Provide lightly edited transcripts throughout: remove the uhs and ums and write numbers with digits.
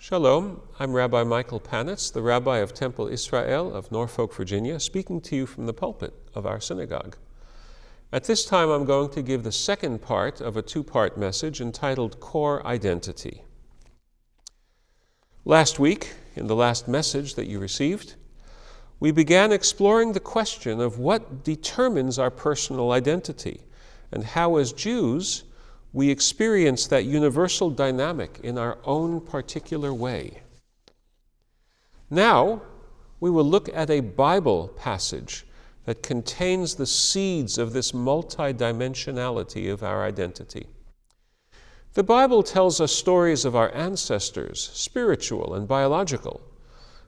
Shalom, I'm Rabbi Michael Panitz, the Rabbi of Temple Israel of Norfolk, Virginia, speaking to you from the pulpit of our synagogue. At this time, I'm going to give the second part of a two-part message entitled Core Identity. Last week, in the last message that you received, we began exploring the question of what determines our personal identity and how, as Jews, we experience that universal dynamic in our own particular way. Now, we will look at a Bible passage that contains the seeds of this multidimensionality of our identity. The Bible tells us stories of our ancestors, spiritual and biological,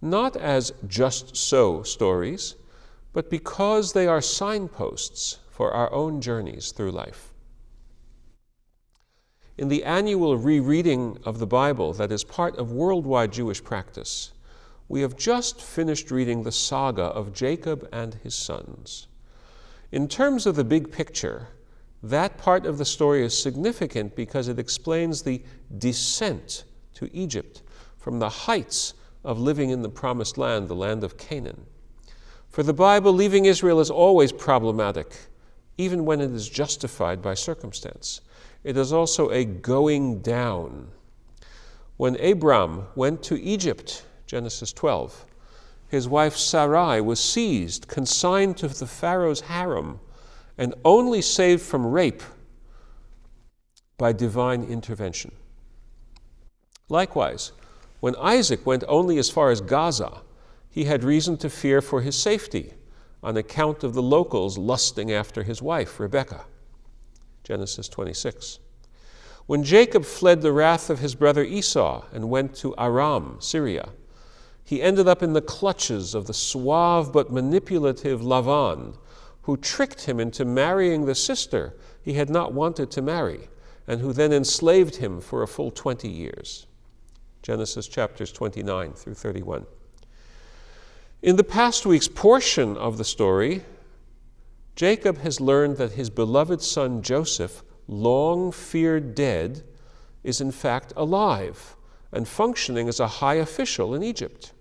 not as just so stories, but because they are signposts for our own journeys through life. In the annual rereading of the Bible that is part of worldwide Jewish practice, we have just finished reading the saga of Jacob and his sons. In terms of the big picture, that part of the story is significant because it explains the descent to Egypt from the heights of living in the promised land, the land of Canaan. For the Bible, leaving Israel is always problematic, even when it is justified by circumstance. It is also a going down. When Abram went to Egypt, Genesis 12, his wife Sarai was seized, consigned to the Pharaoh's harem, and only saved from rape by divine intervention. Likewise, when Isaac went only as far as Gaza, he had reason to fear for his safety on account of the locals lusting after his wife, Rebekah. Genesis 26. When Jacob fled the wrath of his brother Esau and went to Aram, Syria, he ended up in the clutches of the suave but manipulative Lavan, who tricked him into marrying the sister he had not wanted to marry, and who then enslaved him for a full 20 years. Genesis chapters 29 through 31. In the past week's portion of the story, Jacob has learned that his beloved son Joseph, long feared dead, is in fact alive and functioning as a high official in Egypt.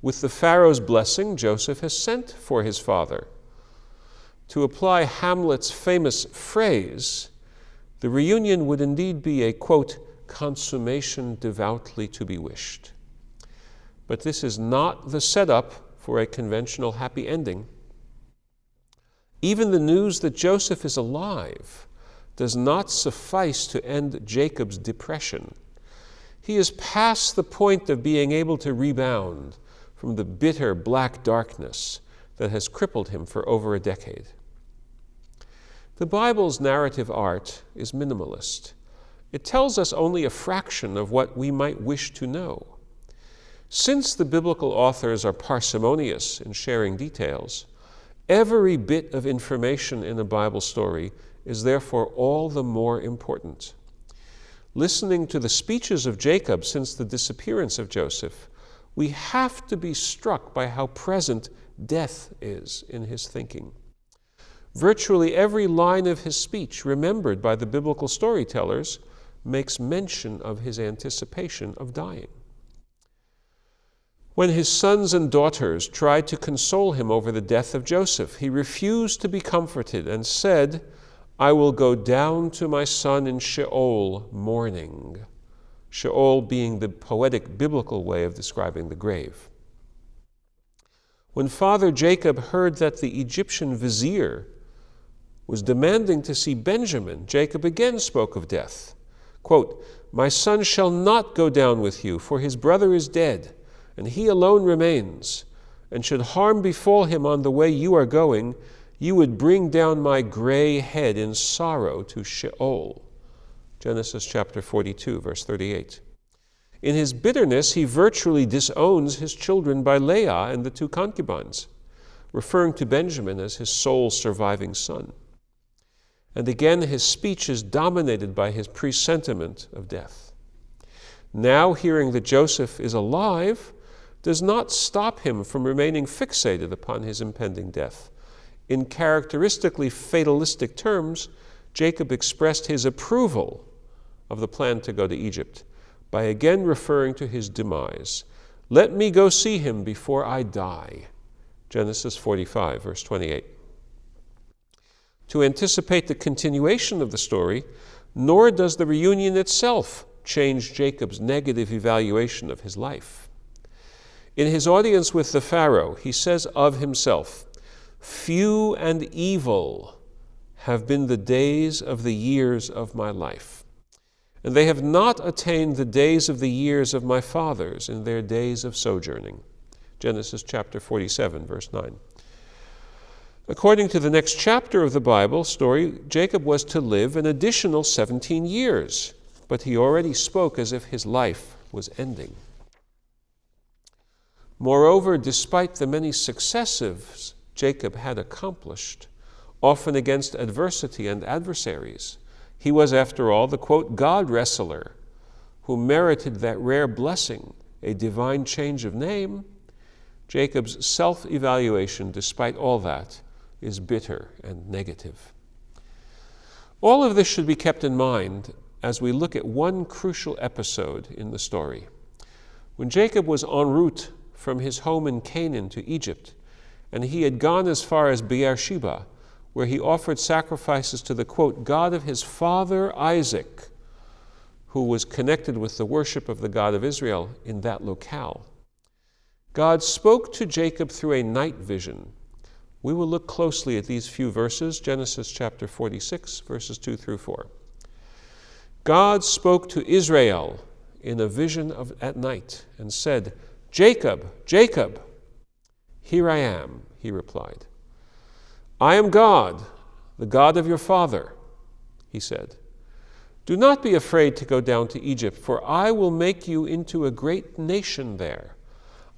With the Pharaoh's blessing, Joseph has sent for his father. To apply Hamlet's famous phrase, the reunion would indeed be a, quote, consummation devoutly to be wished. But this is not the setup for a conventional happy ending. Even the news that Joseph is alive does not suffice to end Jacob's depression. He is past the point of being able to rebound from the bitter black darkness that has crippled him for over a decade. The Bible's narrative art is minimalist. It tells us only a fraction of what we might wish to know. Since the biblical authors are parsimonious in sharing details, every bit of information in a Bible story is therefore all the more important. Listening to the speeches of Jacob since the disappearance of Joseph, we have to be struck by how present death is in his thinking. Virtually every line of his speech, remembered by the biblical storytellers, makes mention of his anticipation of dying. When his sons and daughters tried to console him over the death of Joseph, he refused to be comforted and said, I will go down to my son in Sheol mourning. Sheol being the poetic biblical way of describing the grave. When Father Jacob heard that the Egyptian vizier was demanding to see Benjamin, Jacob again spoke of death. Quote, my son shall not go down with you, for his brother is dead, and he alone remains, and should harm befall him on the way you are going, you would bring down my gray head in sorrow to Sheol. Genesis chapter 42, verse 38. In his bitterness, he virtually disowns his children by Leah and the two concubines, referring to Benjamin as his sole surviving son. And again, his speech is dominated by his presentiment of death. Now, hearing that Joseph is alive does not stop him from remaining fixated upon his impending death. In characteristically fatalistic terms, Jacob expressed his approval of the plan to go to Egypt, by again referring to his demise. Let me go see him before I die. Genesis 45, verse 28. To anticipate the continuation of the story, nor does the reunion itself change Jacob's negative evaluation of his life. In his audience with the Pharaoh, he says of himself, "Few and evil have been the days of the years of my life, and they have not attained the days of the years of my fathers in their days of sojourning." Genesis chapter 47, verse 9. According to the next chapter of the Bible story, Jacob was to live an additional 17 years, but he already spoke as if his life was ending. Moreover, despite the many successes Jacob had accomplished, often against adversity and adversaries, he was, after all, the, quote, God wrestler who merited that rare blessing, a divine change of name. Jacob's self-evaluation, despite all that, is bitter and negative. All of this should be kept in mind as we look at one crucial episode in the story. When Jacob was en route from his home in Canaan to Egypt, and he had gone as far as Beersheba, where he offered sacrifices to the, quote, God of his father Isaac, who was connected with the worship of the God of Israel in that locale. God spoke to Jacob through a night vision. We will look closely at these few verses, Genesis chapter 46, verses 2 through 4. God spoke to Israel in a vision at night and said, "Jacob, Jacob." "Here I am," he replied. "I am God, the God of your father," he said. "Do not be afraid to go down to Egypt, for I will make you into a great nation there.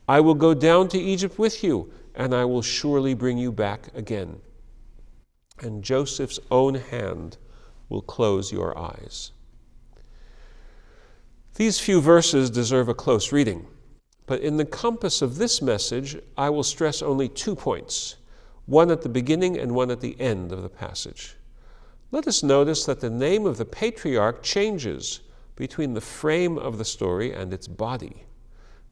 I will go down to Egypt with you, and I will surely bring you back again. And Joseph's own hand will close your eyes." These few verses deserve a close reading, but in the compass of this message, I will stress only 2 points, one at the beginning and one at the end of the passage. Let us notice that the name of the patriarch changes between the frame of the story and its body.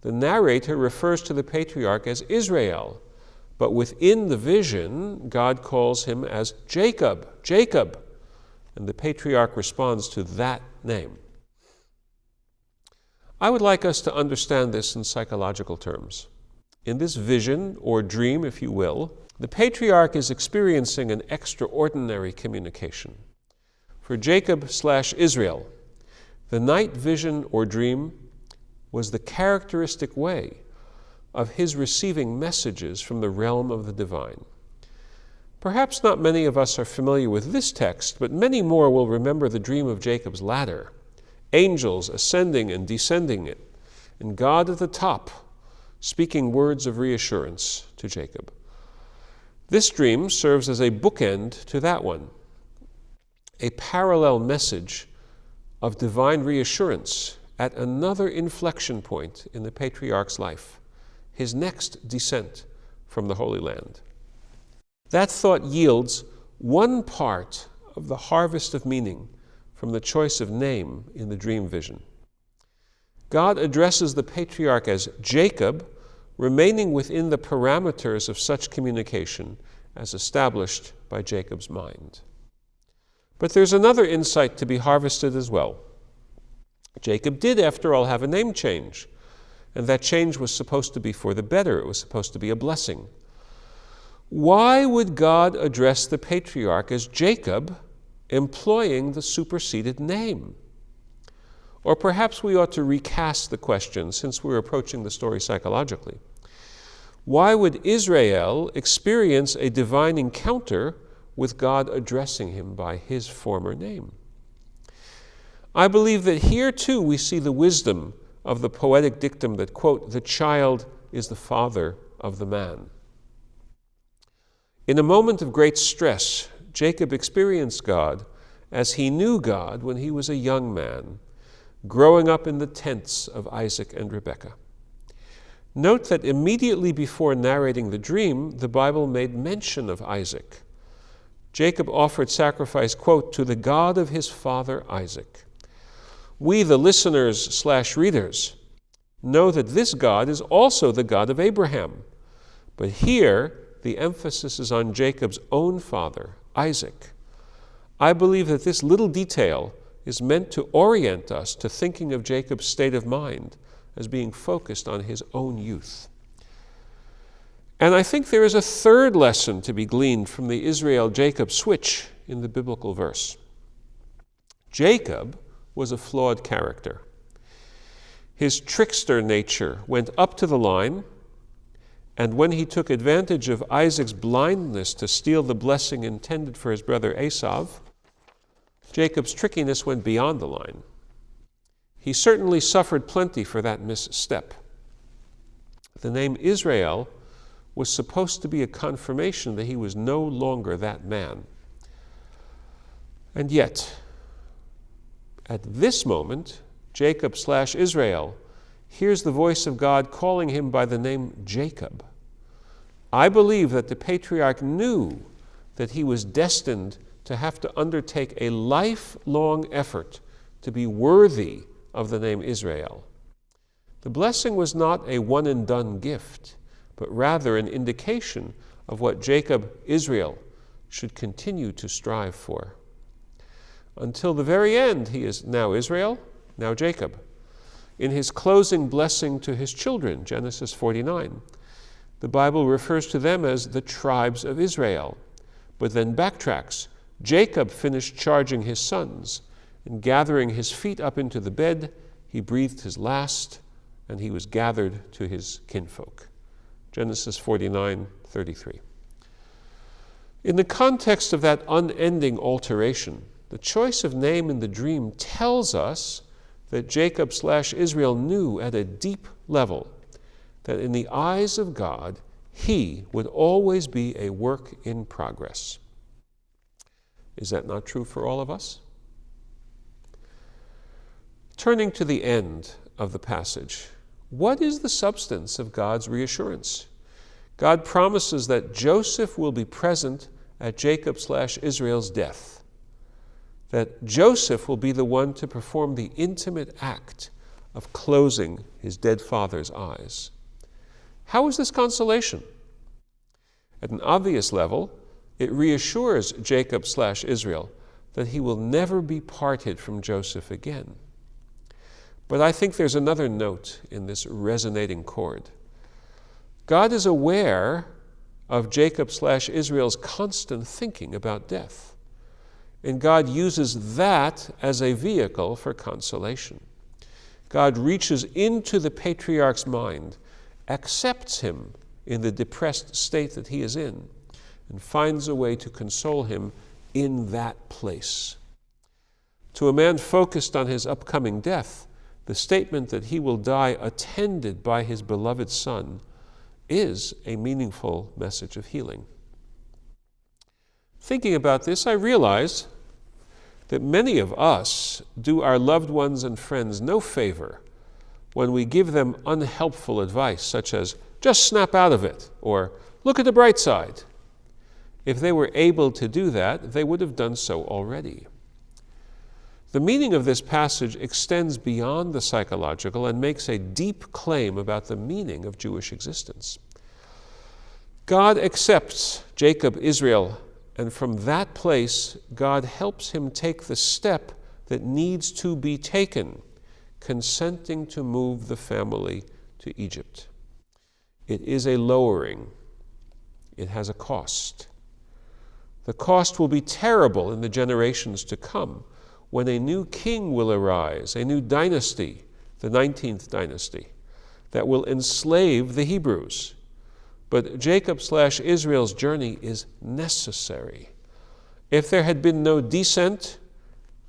The narrator refers to the patriarch as Israel, but within the vision, God calls him as Jacob, Jacob, and the patriarch responds to that name. I would like us to understand this in psychological terms. In this vision, or dream, if you will, the patriarch is experiencing an extraordinary communication. For Jacob/Israel, the night vision or dream was the characteristic way of his receiving messages from the realm of the divine. Perhaps not many of us are familiar with this text, but many more will remember the dream of Jacob's ladder, angels ascending and descending it, and God at the top speaking words of reassurance to Jacob. This dream serves as a bookend to that one, a parallel message of divine reassurance at another inflection point in the patriarch's life, his next descent from the Holy Land. That thought yields one part of the harvest of meaning from the choice of name in the dream vision. God addresses the patriarch as Jacob, remaining within the parameters of such communication as established by Jacob's mind. But there's another insight to be harvested as well. Jacob did, after all, have a name change, and that change was supposed to be for the better. It was supposed to be a blessing. Why would God address the patriarch as Jacob, employing the superseded name? Or perhaps we ought to recast the question, since we're approaching the story psychologically. Why would Israel experience a divine encounter with God addressing him by his former name? I believe that here too we see the wisdom of the poetic dictum that, quote, "the child is the father of the man." In a moment of great stress, Jacob experienced God as he knew God when he was a young man, growing up in the tents of Isaac and Rebekah. Note that immediately before narrating the dream, the Bible made mention of Isaac. Jacob offered sacrifice, quote, "to the God of his father Isaac." We, the listeners/readers, know that this God is also the God of Abraham. But here, the emphasis is on Jacob's own father, Isaac. I believe that this little detail is meant to orient us to thinking of Jacob's state of mind as being focused on his own youth. And I think there is a third lesson to be gleaned from the Israel-Jacob switch in the biblical verse. Jacob was a flawed character. His trickster nature went up to the line, and when he took advantage of Isaac's blindness to steal the blessing intended for his brother Esau, Jacob's trickiness went beyond the line. He certainly suffered plenty for that misstep. The name Israel was supposed to be a confirmation that he was no longer that man. And yet, at this moment, Jacob/Israel hears the voice of God calling him by the name Jacob. I believe that the patriarch knew that he was destined to have to undertake a lifelong effort to be worthy of the name Israel. The blessing was not a one-and-done gift, but rather an indication of what Jacob, Israel, should continue to strive for. Until the very end, he is now Israel, now Jacob. In his closing blessing to his children, Genesis 49, the Bible refers to them as the tribes of Israel, but then backtracks. Jacob finished charging his sons, and gathering his feet up into the bed, he breathed his last, and he was gathered to his kinfolk. Genesis 49:33. In the context of that unending alteration, the choice of name in the dream tells us that Jacob/Israel knew at a deep level that in the eyes of God, he would always be a work in progress. Is that not true for all of us? Turning to the end of the passage, what is the substance of God's reassurance? God promises that Joseph will be present at Jacob/Israel's death, that Joseph will be the one to perform the intimate act of closing his dead father's eyes. How is this consolation? At an obvious level, it reassures Jacob/Israel that he will never be parted from Joseph again. But I think there's another note in this resonating chord. God is aware of Jacob/Israel's constant thinking about death, and God uses that as a vehicle for consolation. God reaches into the patriarch's mind, accepts him in the depressed state that he is in, and finds a way to console him in that place. To a man focused on his upcoming death, the statement that he will die attended by his beloved son is a meaningful message of healing. Thinking about this, I realize that many of us do our loved ones and friends no favor when we give them unhelpful advice, such as, just snap out of it, or look at the bright side. If they were able to do that, they would have done so already. The meaning of this passage extends beyond the psychological and makes a deep claim about the meaning of Jewish existence. God accepts Jacob, Israel, and from that place, God helps him take the step that needs to be taken, consenting to move the family to Egypt. It is a lowering. It has a cost. The cost will be terrible in the generations to come, when a new king will arise, a new dynasty, the 19th dynasty, that will enslave the Hebrews. But Jacob/Israel's journey is necessary. If there had been no descent,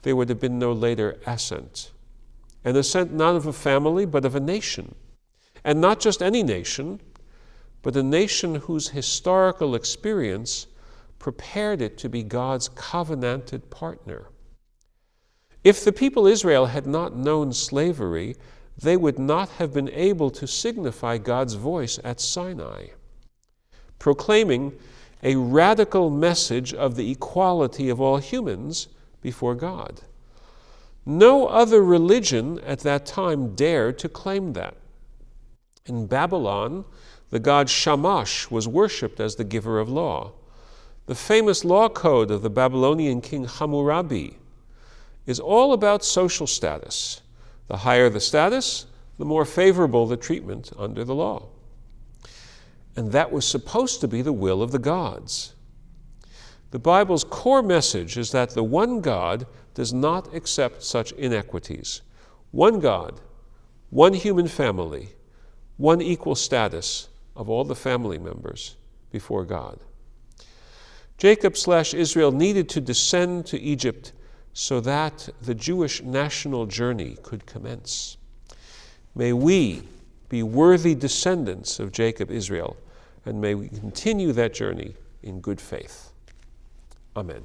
there would have been no later ascent. An ascent not of a family, but of a nation. And not just any nation, but a nation whose historical experience prepared it to be God's covenanted partner. If the people Israel had not known slavery, they would not have been able to signify God's voice at Sinai, proclaiming a radical message of the equality of all humans before God. No other religion at that time dared to claim that. In Babylon, the god Shamash was worshipped as the giver of law. The famous law code of the Babylonian king Hammurabi is all about social status. The higher the status, the more favorable the treatment under the law. And that was supposed to be the will of the gods. The Bible's core message is that the one God does not accept such inequities. One God, one human family, one equal status of all the family members before God. Jacob/Israel needed to descend to Egypt so that the Jewish national journey could commence. May we be worthy descendants of Jacob/Israel, and may we continue that journey in good faith. Amen.